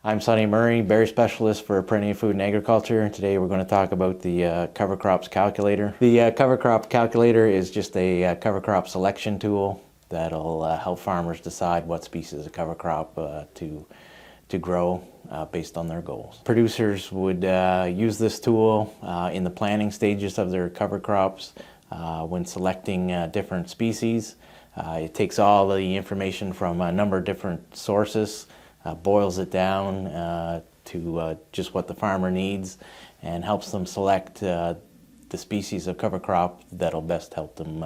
I'm Sonny Murray, berry specialist for Perennia Food and Agriculture. Today we're going to talk about the cover crops calculator. The cover crop calculator is just a cover crop selection tool that'll help farmers decide what species of cover crop to grow based on their goals. Producers would use this tool in the planting stages of their cover crops when selecting different species. It takes all the information from a number of different sources, boils it down to just what the farmer needs, and helps them select the species of cover crop that'll best help them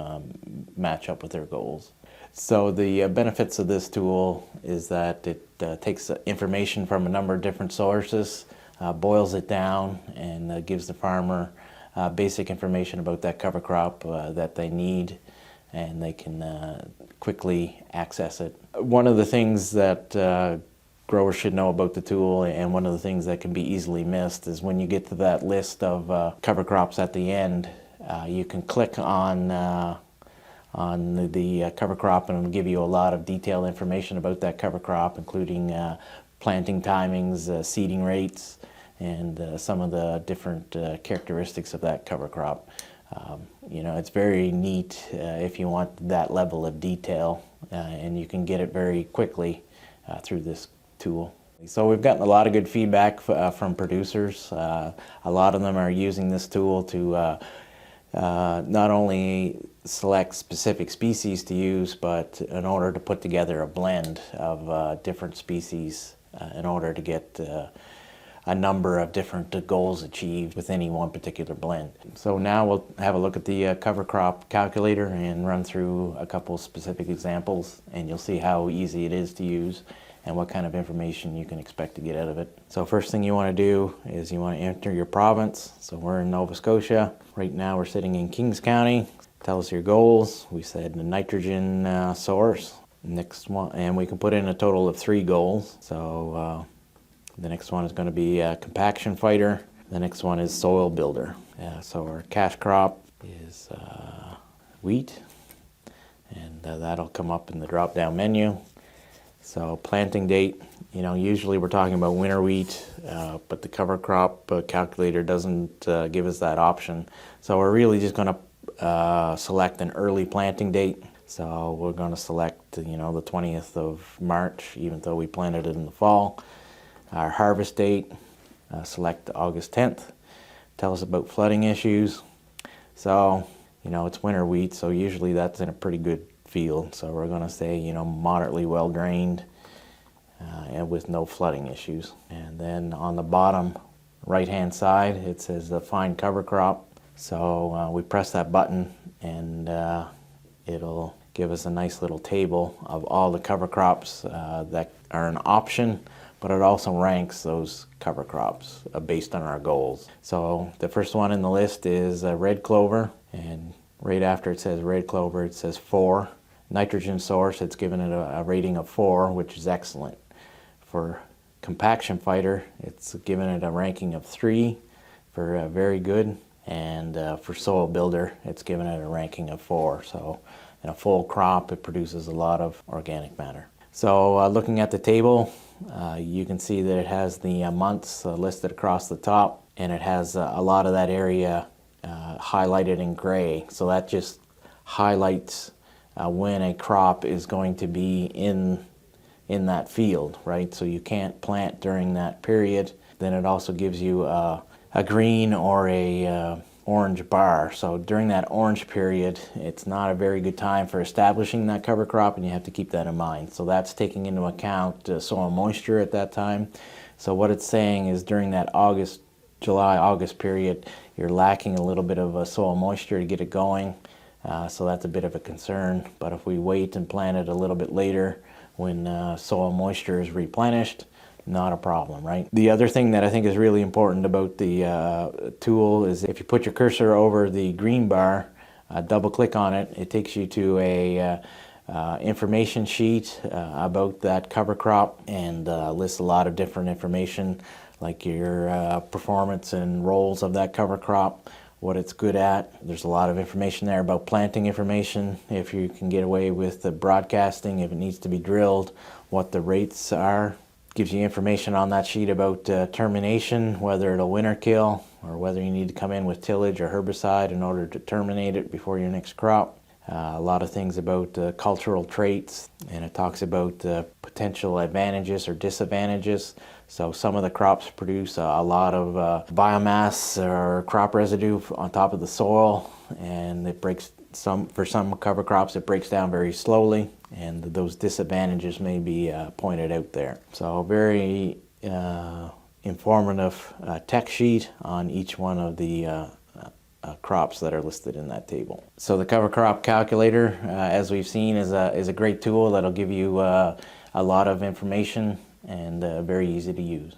match up with their goals. So the benefits of this tool is that it takes information from a number of different sources, boils it down, and gives the farmer basic information about that cover crop that they need, and they can quickly access it. One of the things that growers should know about the tool, and one of the things that can be easily missed, is when you get to that list of cover crops at the end, you can click on the cover crop, and it'll give you a lot of detailed information about that cover crop, including planting timings, seeding rates, and some of the different characteristics of that cover crop. You know, it's very neat if you want that level of detail, and you can get it very quickly through this tool. So we've gotten a lot of good feedback from producers. A lot of them are using this tool to not only select specific species to use, but in order to put together a blend of different species in order to get a number of different goals achieved with any one particular blend. So now we'll have a look at the cover crop calculator and run through a couple specific examples, and you'll see how easy it is to use and what kind of information you can expect to get out of it. So first thing you want to do is you want to enter your province. So we're in Nova Scotia. Right now we're sitting in Kings County. Tell us your goals. We said the nitrogen source. Next one, and we can put in a total of 3 goals. So the next one is going to be compaction fighter. The next one is soil builder. So our cash crop is wheat, and that'll come up in the drop-down menu. So planting date, you know, usually we're talking about winter wheat, but the cover crop calculator doesn't give us that option. So we're really just going to select an early planting date. So we're going to select, you know, the 20th of March, even though we planted it in the fall. Our harvest date, select August 10th. Tell us about flooding issues. So, you know, it's winter wheat, so usually that's in a pretty good field. So we're going to say, you know, moderately well drained and with no flooding issues. And then on the bottom right hand side, it says the find cover crop. So we press that button, and it'll give us a nice little table of all the cover crops that are an option, but it also ranks those cover crops based on our goals. So the first one in the list is red clover, and right after it says red clover, it says 4. Nitrogen source, it's given it a rating of 4, which is excellent. For compaction fighter, it's given it a ranking of 3 for very good, and for soil builder, it's given it a ranking of 4. So in a full crop, it produces a lot of organic matter. So looking at the table, you can see that it has the months listed across the top, and it has a lot of that area highlighted in gray. So that just highlights when a crop is going to be in that field, right? So you can't plant during that period. Then it also gives you a green or a orange bar. So during that orange period, it's not a very good time for establishing that cover crop, and you have to keep that in mind. So that's taking into account soil moisture at that time. So what it's saying is during that July-August period, you're lacking a little bit of soil moisture to get it going. So that's a bit of a concern. But if we wait and plant it a little bit later when soil moisture is replenished, not a problem, right? The other thing that I think is really important about the tool is if you put your cursor over the green bar, double click on it, it takes you to a information sheet about that cover crop, and lists a lot of different information like your performance and roles of that cover crop, what it's good at. There's a lot of information there about planting information, if you can get away with the broadcasting, if it needs to be drilled, what the rates are. Gives you information on that sheet about termination, whether it'll winter kill or whether you need to come in with tillage or herbicide in order to terminate it before your next crop. A lot of things about cultural traits, and it talks about potential advantages or disadvantages. So some of the crops produce a lot of biomass or crop residue on top of the soil, and it breaks for some cover crops it breaks down very slowly, and those disadvantages may be pointed out there. So very informative text sheet on each one of the crops that are listed in that table. So the cover crop calculator, as we've seen, is a great tool that'll give you a lot of information and very easy to use.